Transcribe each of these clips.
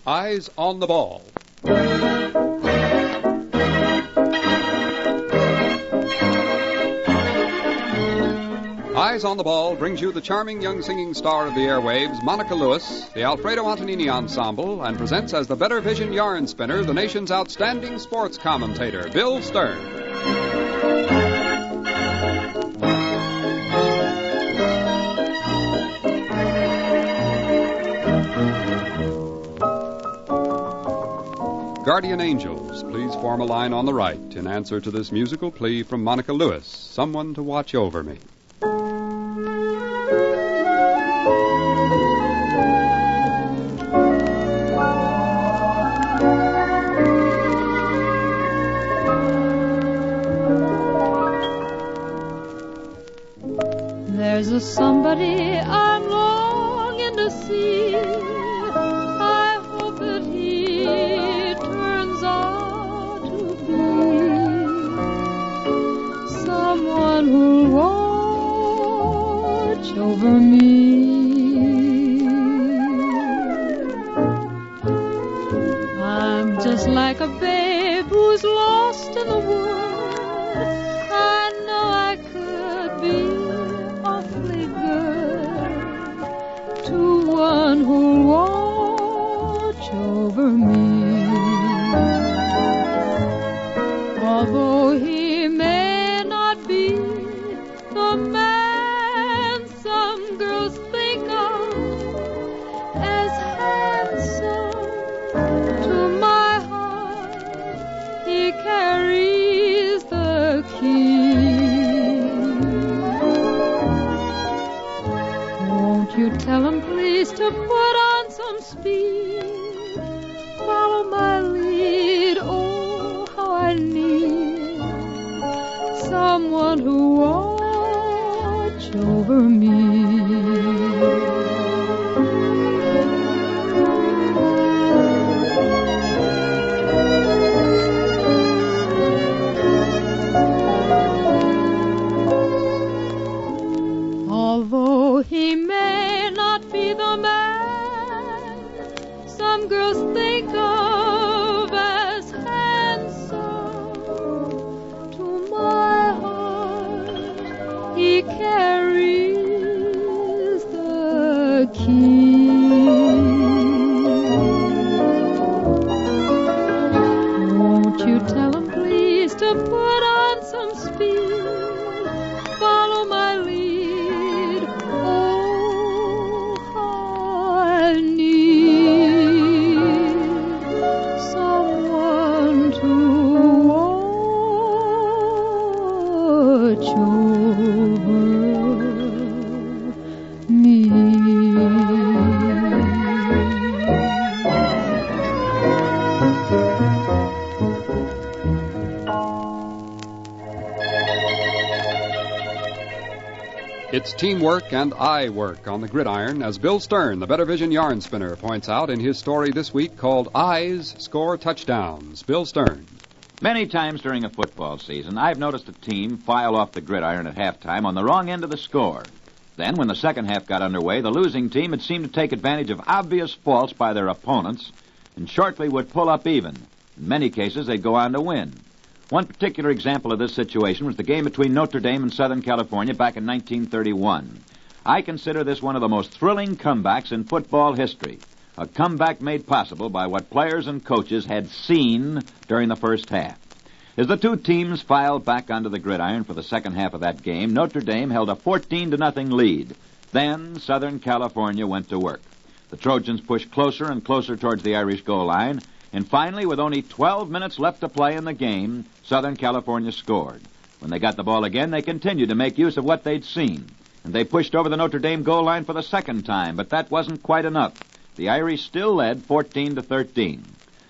Eyes on the Ball. Eyes on the Ball brings you the charming young singing star of the airwaves, Monica Lewis, the Alfredo Antonini Ensemble, and presents as the Better Vision yarn spinner the nation's outstanding sports commentator, Bill Stern. Guardian Angels, please form a line on the right in answer to this musical plea from Monica Lewis, someone to watch over me. There's a somebody I'm longing to see. I hope that he turns out to be someone who'll watch over me. I'm just like a babe who's lost in the world. I know I could be to one who'll watch over me. Although he may not be the man some girls think of as handsome, to my heart he carries the key. You tell him please to put on some speed, follow my lead, oh how I need someone who watch over me. Although he may not be the man some girls think of as handsome, to my heart he carries the key. Won't you tell him please to put on some speed, follow my lead, oh how I need someone to watch over me. It's teamwork and eye work on the gridiron, as Bill Stern, the Better Vision yarn spinner, points out in his story this week called Eyes Score Touchdowns. Bill Stern. Many times during a football season, I've noticed a team file off the gridiron at halftime on the wrong end of the score. Then, when the second half got underway, the losing team had seemed to take advantage of obvious faults by their opponents and shortly would pull up even. In many cases, they'd go on to win. One particular example of this situation was the game between Notre Dame and Southern California back in 1931. I consider this one of the most thrilling comebacks in football history, a comeback made possible by what players and coaches had seen during the first half. As the two teams filed back onto the gridiron for the second half of that game, Notre Dame held a 14-0 lead. Then Southern California went to work. The Trojans pushed closer and closer towards the Irish goal line, and finally, with only 12 minutes left to play in the game, Southern California scored. When they got the ball again, they continued to make use of what they'd seen, and they pushed over the Notre Dame goal line for the second time, but that wasn't quite enough. The Irish still led 14-13.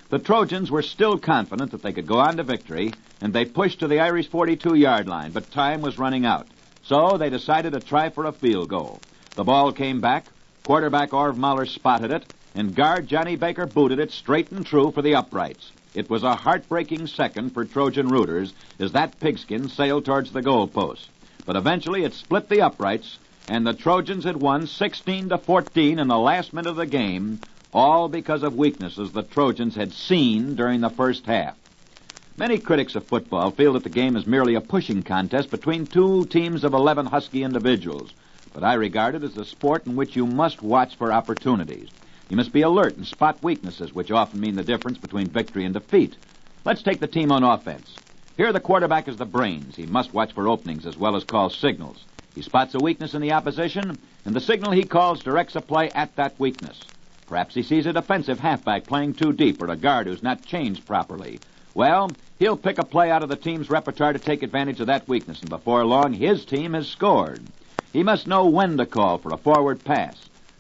The Trojans were still confident that they could go on to victory, and they pushed to the Irish 42-yard line, but time was running out. So they decided to try for a field goal. The ball came back, quarterback Orv Mahler spotted it, and guard Johnny Baker booted it straight and true for the uprights. It was a heartbreaking second for Trojan rooters as that pigskin sailed towards the goalpost. But eventually it split the uprights, and the Trojans had won 16-14 in the last minute of the game, all because of weaknesses the Trojans had seen during the first half. Many critics of football feel that the game is merely a pushing contest between two teams of 11 husky individuals, but I regard it as a sport in which you must watch for opportunities. You must be alert and spot weaknesses, which often mean the difference between victory and defeat. Let's take the team on offense. Here the quarterback is the brains. He must watch for openings as well as call signals. He spots a weakness in the opposition, and the signal he calls directs a play at that weakness. Perhaps he sees a defensive halfback playing too deep or a guard who's not changed properly. Well, he'll pick a play out of the team's repertoire to take advantage of that weakness, and before long, his team has scored. He must know when to call for a forward pass.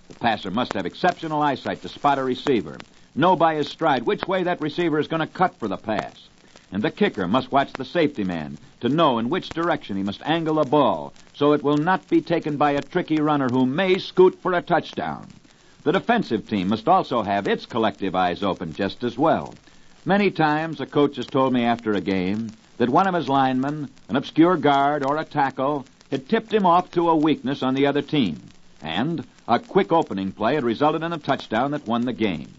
The passer must have exceptional eyesight to spot a receiver, know by his stride which way that receiver is going to cut for the pass. And the kicker must watch the safety man to know in which direction he must angle the ball so it will not be taken by a tricky runner who may scoot for a touchdown. The defensive team must also have its collective eyes open just as well. Many times a coach has told me after a game that one of his linemen, an obscure guard or a tackle, had tipped him off to a weakness on the other team, and a quick opening play had resulted in a touchdown that won the game.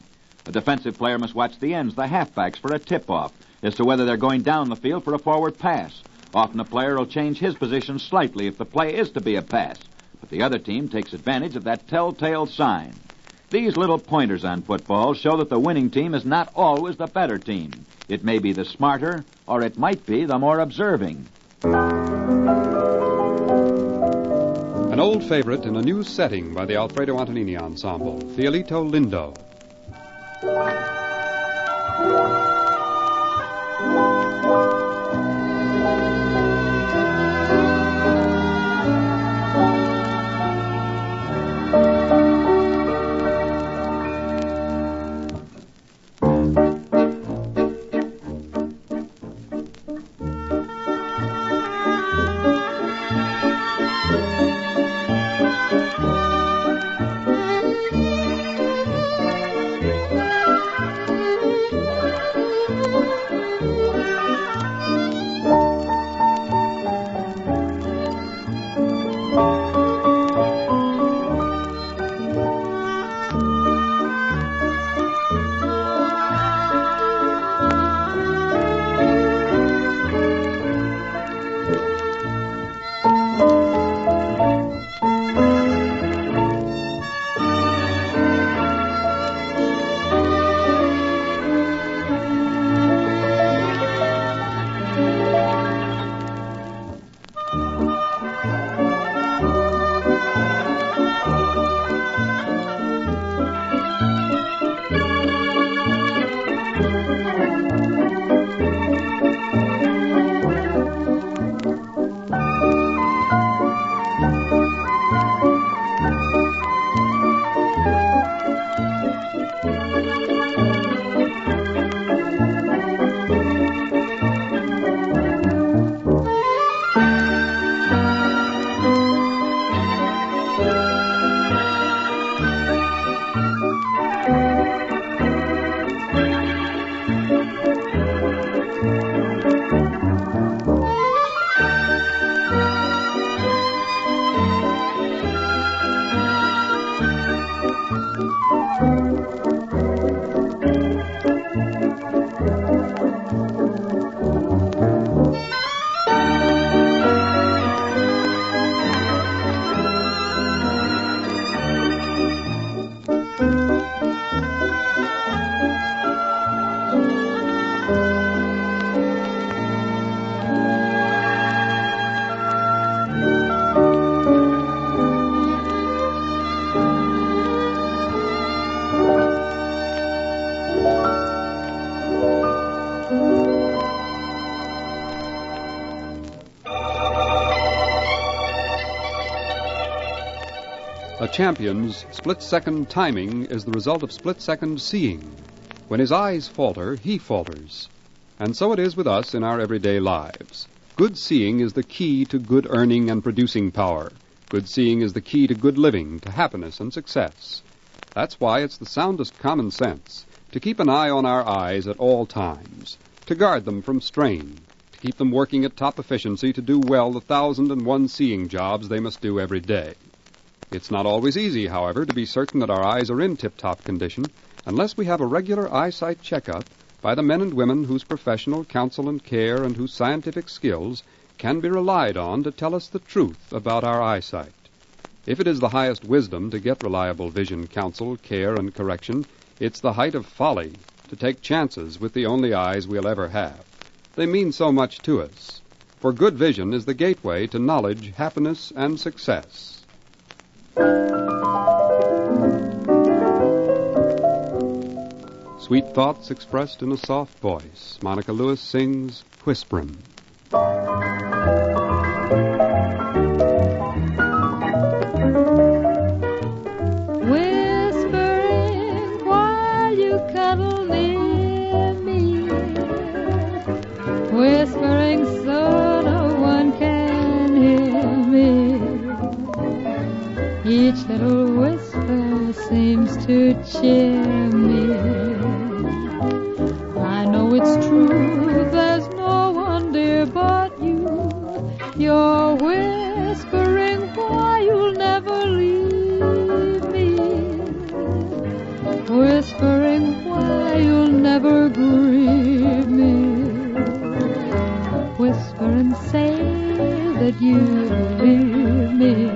A defensive player must watch the ends, the halfbacks, for a tip-off as to whether they're going down the field for a forward pass. Often a player will change his position slightly if the play is to be a pass, but the other team takes advantage of that telltale sign. These little pointers on football show that the winning team is not always the better team. It may be the smarter, or it might be the more observing. An old favorite in a new setting by the Alfredo Antonini Ensemble, Fiolito Lindo. A champion's split-second timing is the result of split-second seeing. When his eyes falter, he falters. And so it is with us in our everyday lives. Good seeing is the key to good earning and producing power. Good seeing is the key to good living, to happiness and success. That's why it's the soundest common sense to keep an eye on our eyes at all times, to guard them from strain, to keep them working at top efficiency to do well the 1,001 seeing jobs they must do every day. It's not always easy, however, to be certain that our eyes are in tip-top condition unless we have a regular eyesight checkup by the men and women whose professional counsel and care and whose scientific skills can be relied on to tell us the truth about our eyesight. If it is the highest wisdom to get reliable vision counsel, care, and correction, it's the height of folly to take chances with the only eyes we'll ever have. They mean so much to us, for good vision is the gateway to knowledge, happiness, and success. Sweet thoughts expressed in a soft voice. Monica Lewis sings Whisperin'. Whispering while you cuddle near me, whispering so no one can hear me. Each little whisper seems to cheer me. I know it's true, there's no one dear but you. You're whispering why you'll never leave me, whispering why you'll never grieve me. Whisper and say that you believe me,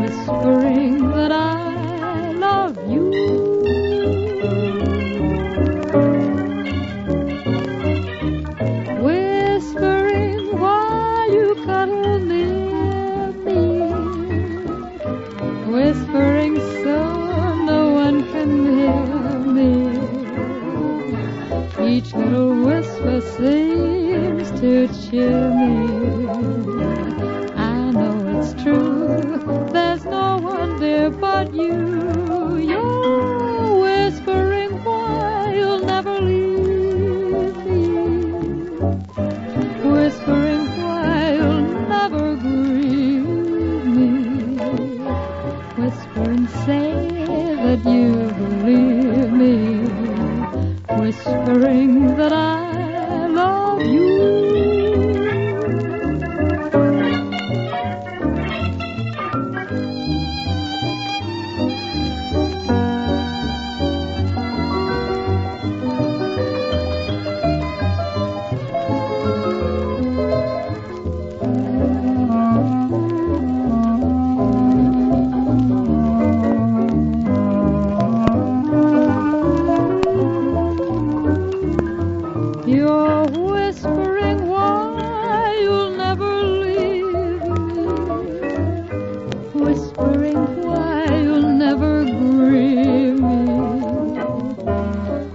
whispering that I love you. Whispering while you cuddle near me, whispering so no one can hear me. Each little whisper seems to cheer me. I know it's true, there's no one there but you. You're whispering why you'll never leave me, whispering why you'll never grieve me. Whisper and say that you believe me, whispering that I love you. You're whispering why you'll never leave me, whispering why you'll never grieve me.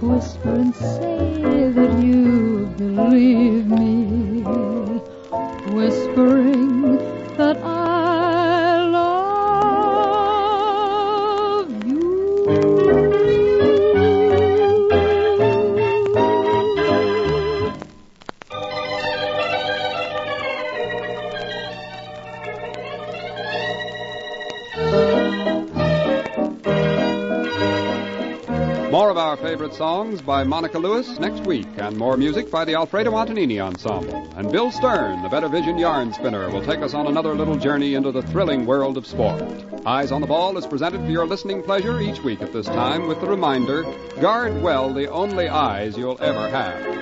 Whisper and say that you believe me, whispering that I love you. More of our favorite songs by Monica Lewis next week, and more music by the Alfredo Antonini Ensemble. And Bill Stern, the Better Vision yarn spinner, will take us on another little journey into the thrilling world of sport. Eyes on the Ball is presented for your listening pleasure each week at this time with the reminder, guard well the only eyes you'll ever have.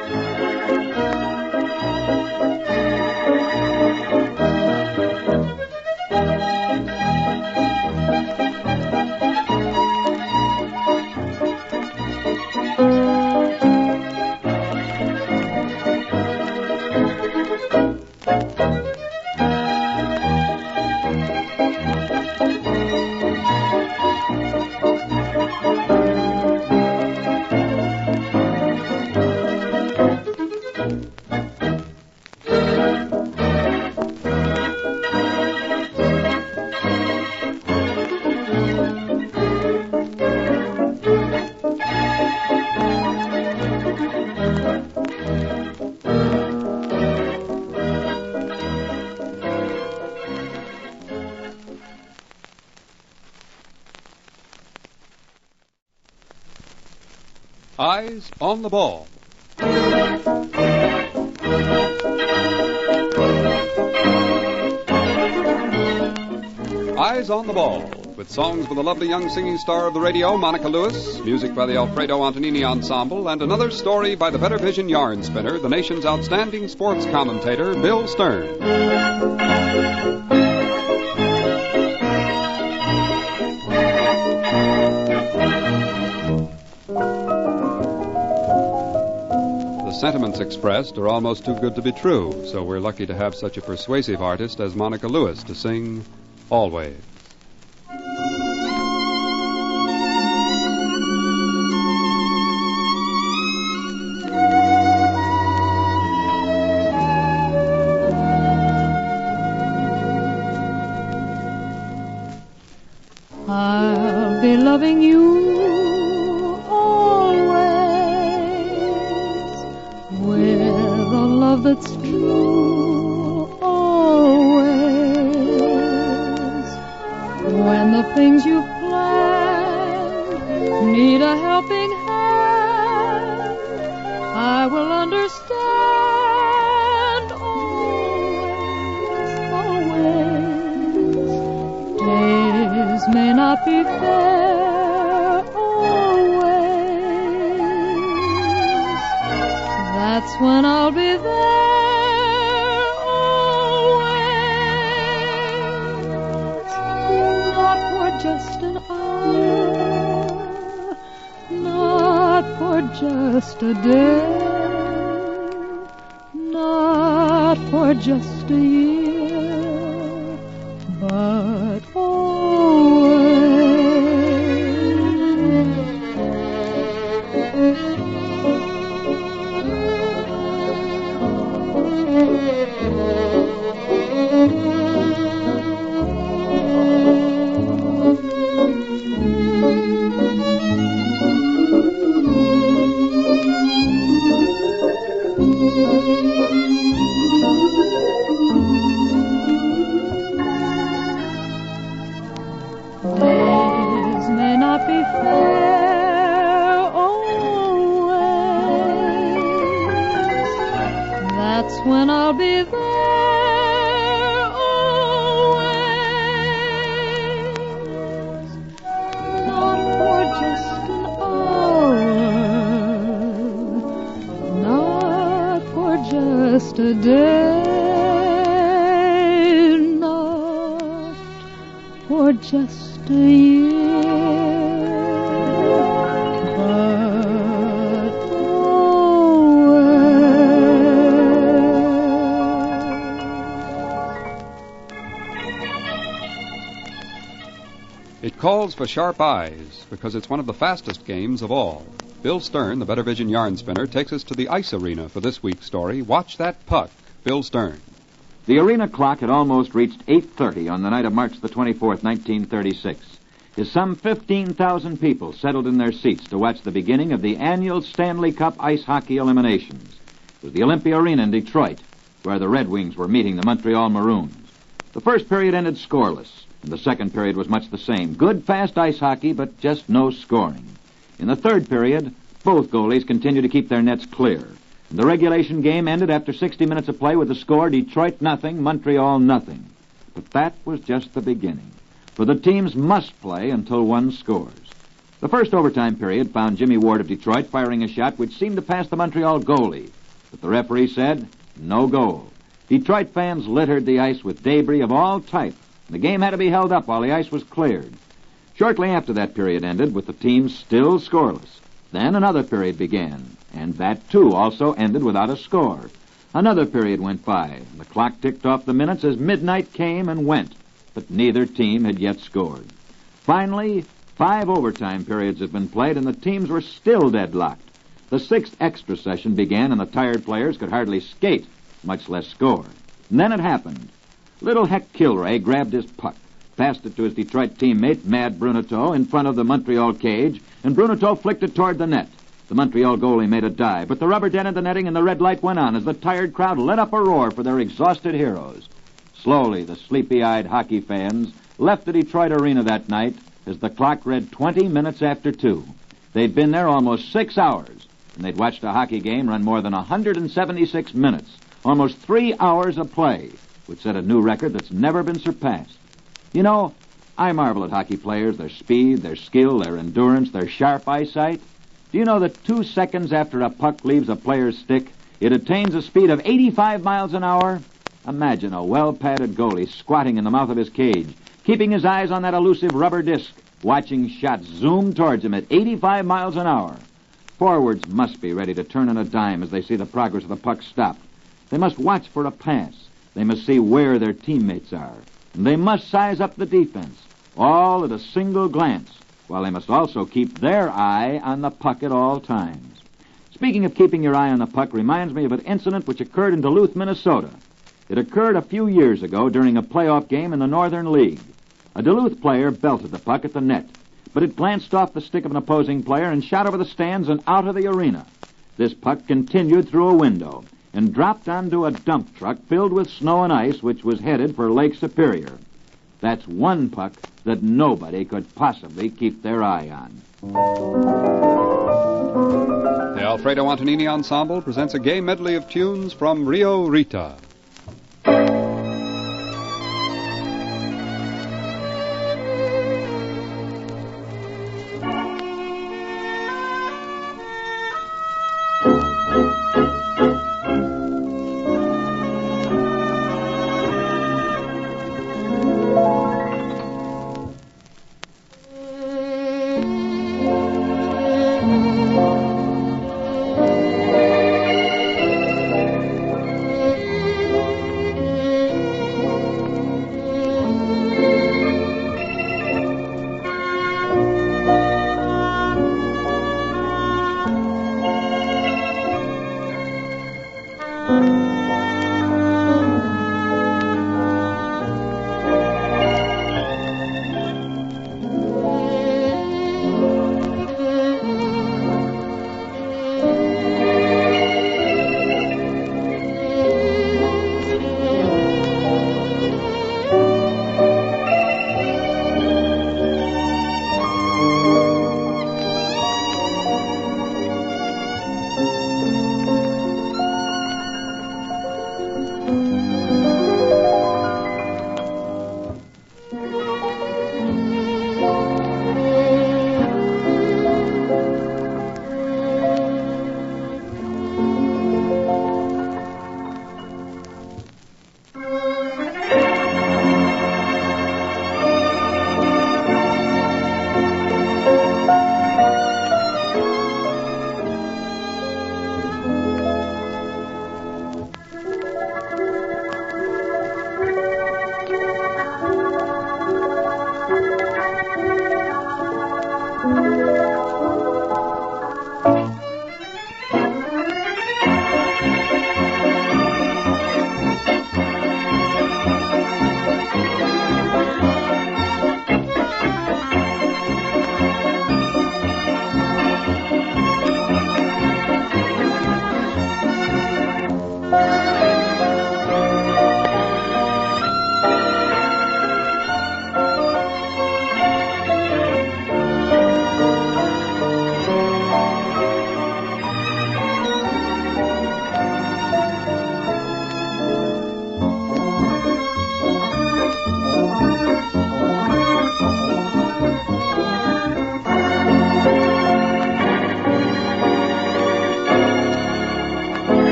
Eyes on the Ball. Eyes on the Ball, with songs by the lovely young singing star of the radio, Monica Lewis, music by the Alfredo Antonini Ensemble, and another story by the Better Vision yarn spinner, the nation's outstanding sports commentator, Bill Stern. The sentiments expressed are almost too good to be true, so we're lucky to have such a persuasive artist as Monica Lewis to sing Always. I'll be loving you always with a love that's true always. When the things you've planned need a helping hand, I will understand always. Days may not be fair always. That's when I'll be there always. Not for just an hour, not for just a day, not for just a year, but days may not be fair always. That's when I'll be there always. Not for just an hour, not for just a day, not for just a year, but always. It calls for sharp eyes because it's one of the fastest games of all. Bill Stern, the Better Vision yarn spinner, takes us to the ice arena for this week's story. Watch that puck, Bill Stern. The arena clock had almost reached 8:30 on the night of March the 24th, 1936, as some 15,000 people settled in their seats to watch the beginning of the annual Stanley Cup ice hockey eliminations. It was the Olympia Arena in Detroit, where the Red Wings were meeting the Montreal Maroons. The first period ended scoreless, and the second period was much the same. Good, fast ice hockey, but just no scoring. In the third period, both goalies continued to keep their nets clear. The regulation game ended after 60 minutes of play with the score Detroit 0, Montreal 0. But that was just the beginning, for the teams must play until one scores. The first overtime period found Jimmy Ward of Detroit firing a shot which seemed to pass the Montreal goalie, but the referee said, no goal. Detroit fans littered the ice with debris of all type. The game had to be held up while the ice was cleared. Shortly after that period ended, with the teams still scoreless, then another period began, and that, too, also ended without a score. Another period went by, and the clock ticked off the minutes as midnight came and went, but neither team had yet scored. Finally, 5 overtime periods had been played, and the teams were still deadlocked. The 6th extra session began, and the tired players could hardly skate, much less score. And then it happened. Little Heck Kilray grabbed his puck, passed it to his Detroit teammate, Mad Bruneteau, in front of the Montreal cage, and Bruneteau flicked it toward the net. The Montreal goalie made a dive, but the rubber dented the netting and the red light went on as the tired crowd let up a roar for their exhausted heroes. Slowly, the sleepy-eyed hockey fans left the Detroit arena that night as the clock read 20 minutes after 2. They'd been there almost 6 hours, and they'd watched a hockey game run more than 176 minutes, almost 3 hours of play, which set a new record that's never been surpassed. You know, I marvel at hockey players, their speed, their skill, their endurance, their sharp eyesight. Do you know that 2 seconds after a puck leaves a player's stick, it attains a speed of 85 miles an hour? Imagine a well-padded goalie squatting in the mouth of his cage, keeping his eyes on that elusive rubber disc, watching shots zoom towards him at 85 miles an hour. Forwards must be ready to turn on a dime as they see the progress of the puck stopped. They must watch for a pass. They must see where their teammates are. And they must size up the defense, all at a single glance, while they must also keep their eye on the puck at all times. Speaking of keeping your eye on the puck reminds me of an incident which occurred in Duluth, Minnesota. It occurred a few years ago during a playoff game in the Northern League. A Duluth player belted the puck at the net, but it glanced off the stick of an opposing player and shot over the stands and out of the arena. This puck continued through a window and dropped onto a dump truck filled with snow and ice, which was headed for Lake Superior. That's one puck that nobody could possibly keep their eye on. The Alfredo Antonini Ensemble presents a gay medley of tunes from Rio Rita.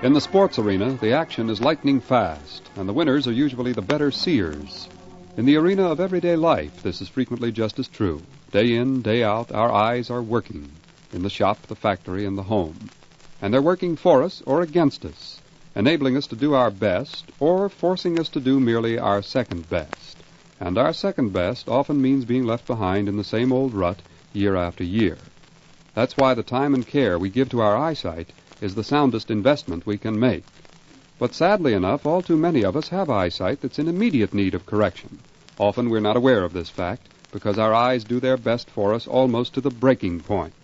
In the sports arena, the action is lightning fast, and the winners are usually the better seers. In the arena of everyday life, this is frequently just as true. Day in, day out, our eyes are working, in the shop, the factory, and the home. And they're working for us or against us, enabling us to do our best or forcing us to do merely our second best. And our second best often means being left behind in the same old rut year after year. That's why the time and care we give to our eyesight is the soundest investment we can make. But sadly enough, all too many of us have eyesight that's in immediate need of correction. Often we're not aware of this fact because our eyes do their best for us almost to the breaking point.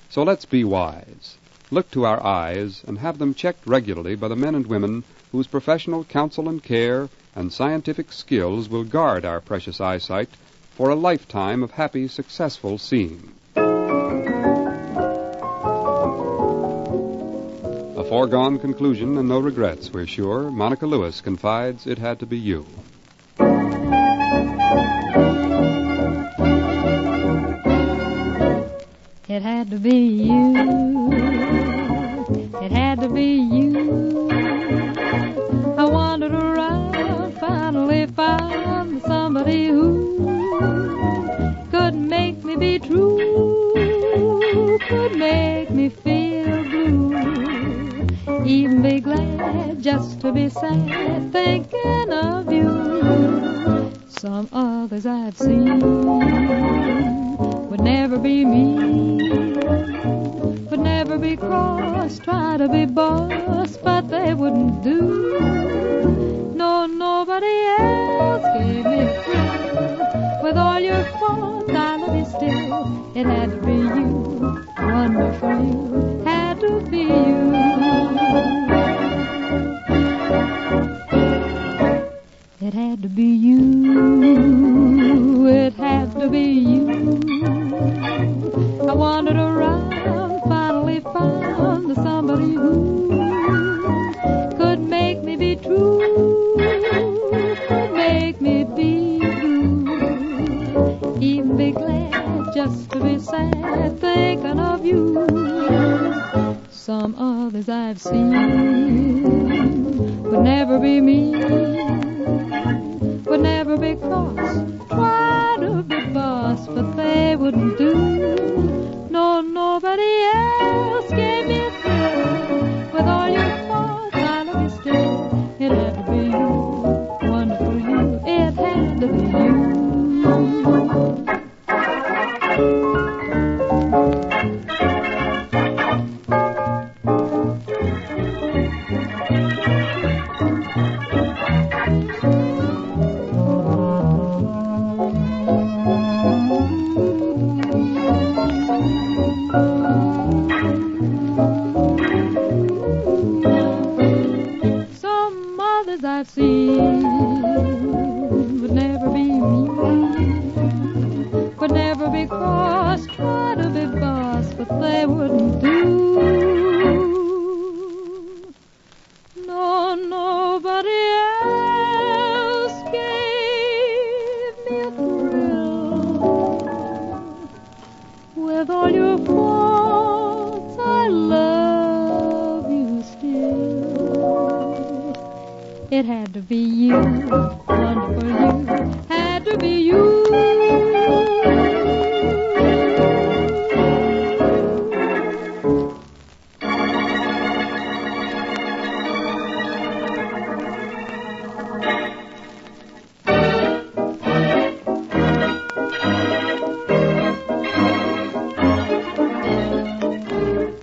So let's be wise. Look to our eyes and have them checked regularly by the men and women whose professional counsel and care and scientific skills will guard our precious eyesight for a lifetime of happy, successful seeing. foregone conclusion and no regrets, we're sure. Monica Lewis confides it had to be you. It had to be you. It had to be you. I wandered around, finally found somebody who could make me be true, could make me feel blue, even be glad just to be sad thinking of you. Some others I've seen would never be me, would never be cross, try to be boss, but they wouldn't do. No, nobody else gave me a thrill. With all your faults, I love you still. It had to be you, wonderful you, had to be you. It had to be you, it had to be you. I wandered around, finally found somebody who could make me be true, could make me be blue, even be glad just to be sad thinking of you. Some others I've seen would never be me, would never be cross, try to be boss, but they wouldn't do. No, nobody else gave me a thrill. With all your faults, I love you still. It had to be you, wonderful you, it had to be you. I've seen would never be me, would never be cross, try to be boss, but they wouldn't do. No, nobody else gave me a thrill. With all your faults, I love you still. It had to be you, wonderful you, had to be you.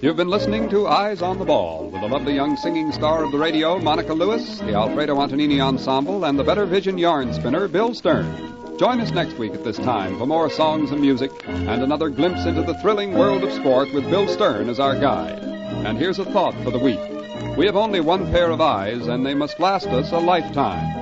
You've been listening to Eyes on the Ball with the lovely young singing star of the radio, Monica Lewis, the Alfredo Antonini Ensemble, and the Better Vision yarn spinner, Bill Stern. Join us next week at this time for more songs and music and another glimpse into the thrilling world of sport with Bill Stern as our guide. And here's a thought for the week. We have only one pair of eyes, and they must last us a lifetime.